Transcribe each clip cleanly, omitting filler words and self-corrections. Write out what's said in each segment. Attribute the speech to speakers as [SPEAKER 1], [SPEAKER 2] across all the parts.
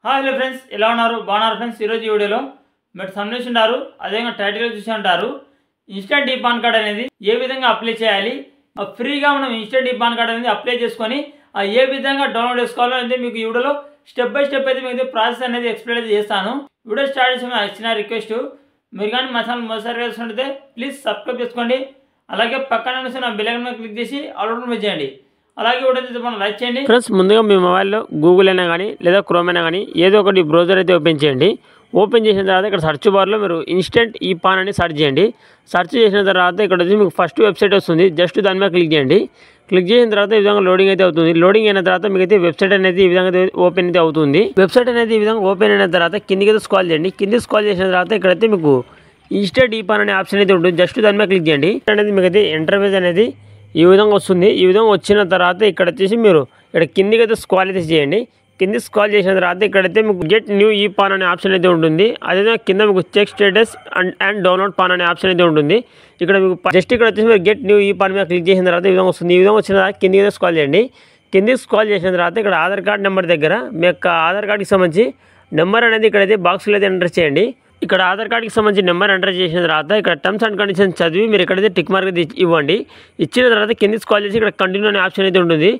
[SPEAKER 1] Hi hello friends, ఎలా ఉన్నారు? బాగున్నారు ఫ్రెండ్స్. ఈరోజు ఈ వీడియోలో మీరు సందేశం ఉంటారు, అదేవిధంగా టైటిల్ చూసి ఉంటారు. ఇన్స్టెంట్ ఈ పాన్ కార్డ్ అనేది ఏ విధంగా అప్లై చేయాలి, ఫ్రీగా మనం ఇన్స్టెంట్ ఈ పాన్ కార్డ్ అనేది అప్లై చేసుకొని ఏ విధంగా డౌన్లోడ్ చేసుకోవాలో అనేది మీకు ఈ వీడియోలో స్టెప్ బై స్టెప్ అయితే మీకు ప్రాసెస్ అనేది ఎక్స్ప్లెయిన్ అయితే చేస్తాను. వీడియో స్టార్ట్ చేసిన చిన్న రిక్వెస్ట్, మీరు కానీ మా ఛానల్ మొదటిసారి చేసుకుంటే ప్లీజ్ సబ్స్క్రైబ్ చేసుకోండి. అలాగే పక్కన నా బెల్ ఐకాన్ మీద క్లిక్ చేసి ఆల్ మీద చేయండి. అలాగే వీడియో మనం లైక్ చేయండి. ఫ్రెండ్స్, ముందుగా మీ మొబైల్లో గూగుల్ అయినా కానీ లేదా క్రోమ్ అయినా కానీ ఏదో ఒకటి బ్రౌజర్ అయితే ఓపెన్ చేయండి. ఓపెన్ చేసిన తర్వాత ఇక్కడ సెర్చ్ బార్లో మీరు ఇన్స్టెంట్ ఈ పాన్ అని సెర్చ్ చేయండి. సెర్చ్ చేసిన తర్వాత ఇక్కడ వచ్చి మీకు ఫస్ట్ వెబ్సైట్ వస్తుంది. జస్ట్ దాని మీద క్లిక్ చేయండి. క్లిక్ చేసిన తర్వాత ఈ విధంగా లోడింగ్ అయితే అవుతుంది. లోడింగ్ అయిన తర్వాత మీకు అయితే వెబ్సైట్ అనేది ఈ విధంగా ఓపెన్ అయితే అవుతుంది. వెబ్సైట్ అనేది ఈ విధంగా ఓపెన్ అయిన తర్వాత కిందికి అయితే స్క్రాల్ చేయండి. కింది స్క్రాల్ చేసిన తర్వాత ఇక్కడైతే మీకు ఇన్స్టెంట్ ఈ పాన్ అనే ఆప్షన్ అయితే ఉంటుంది. జస్ట్ దాని మీద క్లిక్ చేయండి. అనేది మీకు అయితే ఇంటర్ఫేస్ అనేది ఈ విధంగా వస్తుంది. ఈ విధంగా వచ్చిన తర్వాత ఇక్కడ వచ్చేసి మీరు ఇక్కడ కిందికి అయితే స్క్రాల్ అయితే చేయండి. కింది స్క్రాల్ చేసిన తర్వాత ఇక్కడైతే మీకు గెట్ న్యూ ఈ పాన్ అనే ఆప్షన్ అయితే ఉంటుంది. అదేవిధంగా కింద మీకు check status and download PAN అనే ఆప్షన్ అయితే ఉంటుంది. ఇక్కడ మీకు జస్ట్ ఇక్కడ వచ్చేసి మీరు గెట్ న్యూ ఈ పాన్ మీద క్లిక్ చేసిన తర్వాత ఈ విధంగా వస్తుంది. ఈ విధంగా వచ్చిన తర్వాత కిందికి అయితే స్క్రాల్ చేయండి. కిందికి స్క్రాల్ చేసిన తర్వాత ఇక్కడ ఆధార్ కార్డ్ నెంబర్ దగ్గర మీ యొక్క ఆధార్ కార్డుకి సంబంధించి నెంబర్ అనేది ఇక్కడైతే బాక్స్లో అయితే ఎంటర్ చేయండి. ఇక్కడ ఆధార్ కార్డుకి సంబంధించి నెంబర్ ఎంటర్ చేసిన తర్వాత ఇక్కడ టర్మ్స్ అండ్ కండిషన్స్ చదివి మీరు ఇక్కడైతే టిక్ మార్క్ ఇవ్వండి. ఇచ్చిన తర్వాత కింది స్క్రాల్ చేసి ఇక్కడ కంటిన్యూ అనే ఆప్షన్ అయితే ఉంటుంది.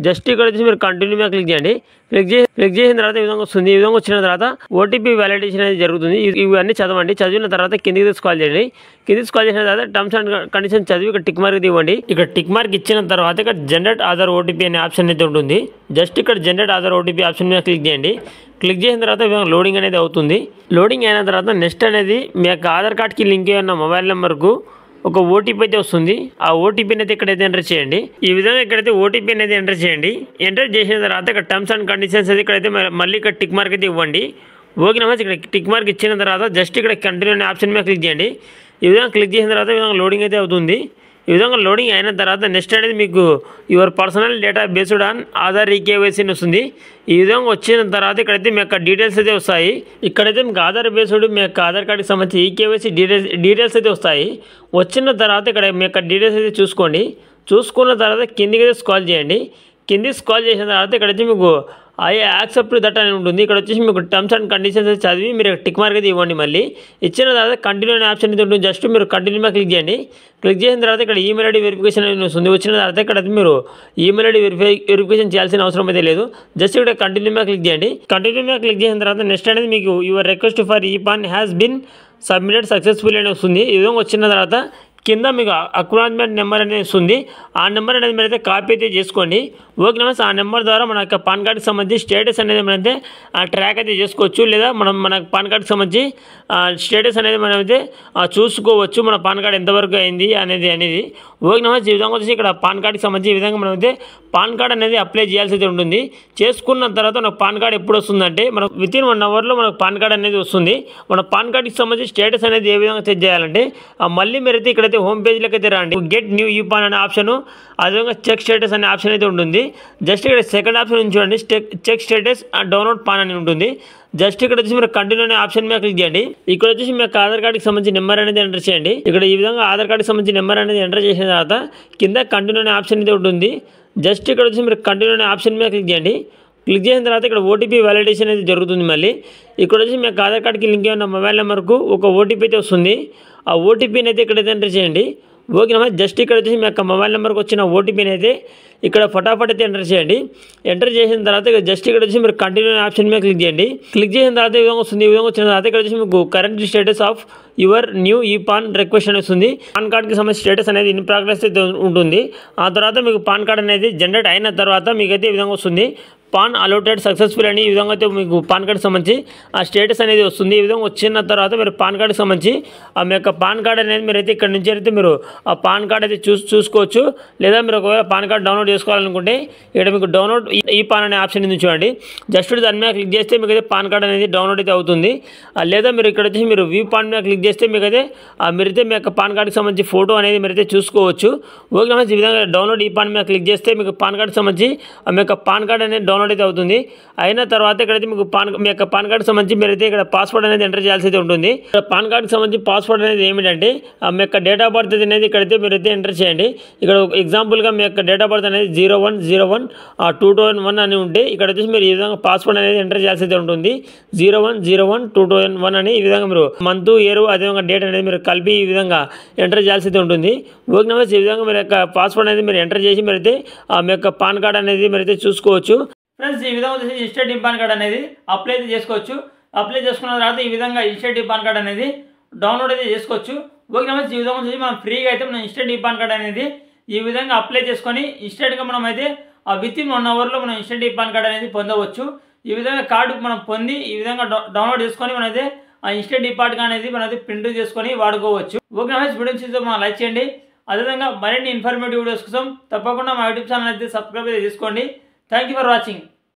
[SPEAKER 1] జస్ట్ ఇక్కడ వచ్చి మీరు కంటిన్యూ మీద క్లిక్ చేయండి. క్లిక్ చేసిన తర్వాత ఈ విధంగా వస్తుంది. ఈ విధంగా వచ్చిన తర్వాత ఓటీపీ వ్యాలిడేషన్ అనేది జరుగుతుంది. ఇవన్నీ చదవండి. చదివిన తర్వాత కిందికి స్క్రాల్ చేయండి. కింది స్క్రాల్ చేసిన తర్వాత టర్మ్స్ అండ్ కండిషన్స్ చదివి ఇక్కడ టిక్ మార్క్ ఇవ్వండి. ఇక్కడ టిక్ మార్క్ ఇచ్చిన తర్వాత ఇక్కడ జనరేట్ ఆధార్ ఓటీపీ అనే ఆప్షన్ అయితే ఉంటుంది. జస్ట్ ఇక్కడ జనరేట్ ఆధార్ ఓటీపీ ఆప్షన్ మీద క్లిక్ చేయండి. క్లిక్ చేసిన తర్వాత లోడింగ్ అనేది అవుతుంది. లోడింగ్ అయిన తర్వాత నెక్స్ట్ అనేది మీ యొక్క ఆధార్ కార్డ్కి లింక్ అయిన మొబైల్ నెంబర్కు ఒక ఓటీపీ అయితే వస్తుంది. ఆ ఓటీపీని అయితే ఇక్కడైతే ఎంటర్ చేయండి. ఈ విధంగా ఇక్కడైతే ఓటీపీ అనేది ఎంటర్ చేయండి. ఎంటర్ చేసిన తర్వాత ఇక్కడ టర్మ్స్ అండ్ కండిషన్స్ అయితే ఇక్కడైతే మళ్ళీ ఇక్కడ టిక్ మార్క్ అయితే ఇవ్వండి. ఓకే, ఇక్కడ టిక్ మార్క్ ఇచ్చిన తర్వాత జస్ట్ ఇక్కడ కంటిన్యూ అనే ఆప్షన్ మీద క్లిక్ చేయండి. ఈ విధంగా క్లిక్ చేసిన తర్వాత ఈ విధంగా లోడింగ్ అయితే అవుతుంది. ఈ విధంగా లోడింగ్ అయిన తర్వాత నెక్స్ట్ అనేది మీకు your personal data based on Aadhaar eKYC వస్తుంది. ఈ విధంగా వచ్చిన తర్వాత ఇక్కడైతే మీ యొక్క డీటెయిల్స్ అయితే వస్తాయి. ఇక్కడైతే మీకు ఆధార్ బేస్డ్ మీ యొక్క ఆధార్ కార్డుకి సంబంధించి ఈకేవైసీ డీటెయిల్స్ అయితే వస్తాయి. వచ్చిన తర్వాత ఇక్కడ మీ యొక్క డీటెయిల్స్ అయితే చూసుకోండి. చూసుకున్న తర్వాత కిందికి అయితే స్క్రాల్ చేయండి. కింది స్క్రాల్ చేసిన తర్వాత ఇక్కడ వచ్చి మీకు ఐ యాక్సెప్ట్ దట్ అని ఉంటుంది. ఇక్కడ వచ్చేసి మీకు టర్మ్స్ అండ్ కండిషన్స్ అయితే చదివి మీరు టిక్ మార్క్ అయితే ఇవ్వండి. మళ్ళీ ఇచ్చిన తర్వాత కంటిన్యూ అనే ఆప్షన్ అయితే ఉంటుంది. జస్ట్ మీరు కంటిన్యూ మీద క్లిక్ చేయండి. క్లిక్ చేసిన తర్వాత ఇక్కడ ఈమెయిల్ ఐడి వెరిఫికేషన్ అనేది వస్తుంది. వచ్చిన తర్వాత ఇక్కడ మీరు ఈమెయిల్ ఐడి వెరిఫికేషన్ చేయాల్సిన అవసరం అయితే లేదు. జస్ట్ ఇక్కడ కంటిన్యూ మీద క్లిక్ చేయండి. కంటిన్యూ మీద క్లిక్ చేసిన తర్వాత నెక్స్ట్ అనేది మీకు యువర్ రిక్వెస్ట్ ఫర్ ఈ pan has been submitted successful అని వస్తుంది. ఈ విధంగా వచ్చిన తర్వాత కింద మీకు అక్నాలెడ్జ్మెంట్ నెంబర్ అనేది వస్తుంది. ఆ నెంబర్ అనేది మీరైతే కాపీ అయితే చేసుకోండి. ఓకే నమస్తే. ఆ నెంబర్ ద్వారా మన యొక్క పాన్ కార్డ్కి సంబంధించి స్టేటస్ అనేది మనమైతే ట్రాక్ అయితే చేసుకోవచ్చు. లేదా మన పాన్ కార్డ్కి సంబంధించి స్టేటస్ అనేది మనమైతే చూసుకోవచ్చు. మన పాన్ కార్డ్ ఎంతవరకు అయింది అనేది. ఓకే నమస్తే. ఈ విధంగా వచ్చి ఇక్కడ పాన్ కార్డ్కి సంబంధించి ఈ విధంగా మనమైతే పాన్ కార్డ్ అనేది అప్లై చేయాల్సి అయితే ఉంటుంది. చేసుకున్న తర్వాత మనకు పాన్ కార్డ్ ఎప్పుడు వస్తుందంటే మనకు వితిన్ 1 అవర్లో మనకు పాన్ కార్డ్ అనేది వస్తుంది. మన పాన్ కార్డ్కి సంబంధించి స్టేటస్ అనేది ఏ విధంగా చెక్ చేయాలంటే మళ్ళీ మీరైతే ఇక్కడైతే హోమ్ పేజ్లోకి అయితే రండి. గెట్ న్యూ ఈ పాన్ అనే ఆప్షన్, అదేవిధంగా చెక్ స్టేటస్ అనే ఆప్షన్ అయితే ఉంటుంది. జస్ట్ ఇక్కడ సెకండ్ ఆప్షన్ చూడండి, చెక్ స్టేటస్ డౌన్లోడ్ పాన్ అని ఉంటుంది. జస్ట్ ఇక్కడ వచ్చి మీరు కంటిన్యూ అనే ఆప్షన్ మీద క్లిక్ చేయండి. ఇక్కడ వచ్చేసి మీ యొక్క ఆధార్ కార్డ్కి సంబంధించి నెంబర్ అనేది ఎంటర్ చేయండి. ఇక్కడ ఈ విధంగా ఆధార్ కార్డ్కి సంబంధించి నెంబర్ అనేది ఎంటర్ చేసిన తర్వాత కింద కంటిన్యూ అనే ఆప్షన్ అయితే ఉంటుంది. జస్ట్ ఇక్కడ వచ్చి మీరు కంటిన్యూ అనే ఆప్షన్ మీద క్లిక్ చేయండి. క్లిక్ చేసిన తర్వాత ఇక్కడ ఓటీపీ వ్యాలిడేషన్ అయితే జరుగుతుంది. మళ్ళీ ఇక్కడ వచ్చి మీ యొక్క ఆధార్ కార్డ్కి లింక్ అయిన మొబైల్ నెంబర్కు ఒక ఓటీపీ అయితే వస్తుంది. ఆ ఓటీపీని అయితే ఇక్కడైతే ఎంటర్ చేయండి. ఓకేనా, జస్ట్ ఇక్కడ వచ్చేసి మీ యొక్క మొబైల్ నెంబర్కి వచ్చిన ఓటీపీని అయితే ఇక్కడ ఫటాఫట్ అయితే ఎంటర్ చేయండి. ఎంటర్ చేసిన తర్వాత ఇక్కడ జస్ట్ ఇక్కడ వచ్చి మీరు కంటిన్యూ ఆప్షన్ మీద క్లిక్ చేయండి. క్లిక్ చేసిన తర్వాత ఈ విధంగా వస్తుంది. ఈ విధంగా వచ్చిన తర్వాత ఇక్కడ వచ్చి మీకు current status of your new e pan request అని వస్తుంది. పాన్ కార్డ్కి సంబంధించి స్టేటస్ అనేది ఇన్ ప్రోగ్రెస్ అయితే ఉంటుంది. ఆ తర్వాత మీకు పాన్ కార్డ్ అనేది జనరేట్ అయిన తర్వాత మీకైతే ఈ విధంగా వస్తుంది. పాన్ అలౌటెడ్ సక్సెస్ఫుల్ అని ఈ విధంగా అయితే మీకు పాన్ కార్డ్కి సంబంధించి ఆ స్టేటస్ అనేది వస్తుంది. ఈ విధంగా వచ్చిన తర్వాత మీరు పాన్ కార్డ్కి సంబంధించి మీ యొక్క పాన్ కార్డ్ అనేది మీరైతే ఇక్కడ నుంచి అయితే మీరు ఆ పాన్ కార్డ్ అయితే చూసుకోవచ్చు. లేదా మీరు ఒకవేళ పాన్ కార్డ్ డౌన్లోడ్ చేసుకోవాలనుకుంటే ఇక్కడ మీకు డౌన్లోడ్ ఈ పాన్ అనే ఆప్షన్ ఉంది చూడండి. జస్ట్ దాని మీద క్లిక్ చేస్తే మీకు అయితే పాన్ కార్డ్ అనేది డౌన్లోడ్ అయితే అవుతుంది. లేదా మీరు ఇక్కడ వచ్చి మీరు వ్యూ పాన్ మీద క్లిక్ చేస్తే మీకైతే మీరైతే మీ యొక్క పాన్ కార్డ్కి సంబంధించి ఫోటో అనేది మీరైతే చూసుకోవచ్చు. ఓకే, ఈ విధంగా డౌన్లోడ్ ఈ పాన్ మీద క్లిక్ చేస్తే మీకు పాన్ కార్డ్కి సంబంధించి మీ యొక్క పాన్ కార్డ్ అనేది డౌన్లోడ్ డౌన్లోడ్ అయితే అవుతుంది. అయిన తర్వాత ఇక్కడైతే మీకు మీ యొక్క పాన్ కార్డ్కి సంబంధించి మీరైతే ఇక్కడ పాస్వర్డ్ అనేది ఎంటర్ చేయాల్సి అయితే ఉంటుంది. పాన్ కార్డ్కి సంబంధించి పాస్వర్డ్ అనేది ఏమిటంటే మీ యొక్క డేట్ ఆఫ్ బర్త్ అనేది ఇక్కడైతే మీరైతే ఎంటర్ చేయండి. ఇక్కడ ఎగ్జాంపుల్గా మీ యొక్క డేట్ ఆఫ్ బర్త్ అనేది 01/01/2001 అని ఉంటే ఇక్కడ వచ్చేసి మీరు ఈ విధంగా పాస్వర్డ్ అనేది ఎంటర్ చేయాల్సి అయితే ఉంటుంది. 01/01/2001 అని ఈ విధంగా మీరు మంత్ ఇయర్ అదేవిధంగా డేట్ అనేది మీరు కలిపి ఈ విధంగా ఎంటర్ చేయాల్సి అయితే ఉంటుంది. ఓకే నమస్తే, ఈ విధంగా మీరు యొక్క పాస్వర్డ్ అనేది మీరు ఎంటర్ చేసి మీరైతే మీ యొక్క పాన్ కార్డ్ అనేది మీరైతే చూసుకోవచ్చు. ఫ్రెండ్స్, ఈ విధంగా వచ్చేసి ఇన్స్టెంట్ పాన్ కార్డ్ అనేది అప్లై అయితే చేసుకోవచ్చు. అప్లై చేసుకున్న తర్వాత ఈ విధంగా ఇన్స్టెంట్ పాన్ కార్డ్ అనేది డౌన్లోడ్ అయితే చేసుకోవచ్చు. ఓకే నమస్తే, ఈ విధంగా వచ్చేసి మనం ఫ్రీగా అయితే మనం ఇన్స్టెంట్ పాన్ కార్డ్ అనేది ఈ విధంగా అప్లై చేసుకొని ఇన్స్టెంట్గా మనం అయితే వితిన్ 1 అవర్లో మనం ఇన్స్టెంట్ పాన్ కార్డ్ అనేది పొందవచ్చు. ఈ విధంగా కార్డు మనం పొంది ఈ విధంగా డౌన్లోడ్ చేసుకొని మనమైతే ఆ ఇన్స్టెంట్ పాన్ కార్డ్ అనేది మనమైతే ప్రింట్ చేసుకొని వాడుకోవచ్చు. ఓకే నమస్తే, వీడియో చూస్తే మనం లైక్ చేయండి. అదేవిధంగా మరిన్ని ఇన్ఫర్మేటివ్ వీడియోస్ కోసం తప్పకుండా మా యూట్యూబ్ ఛానల్ అయితే సబ్స్క్రైబ్ అయితే చేసుకోండి. Thank you for watching.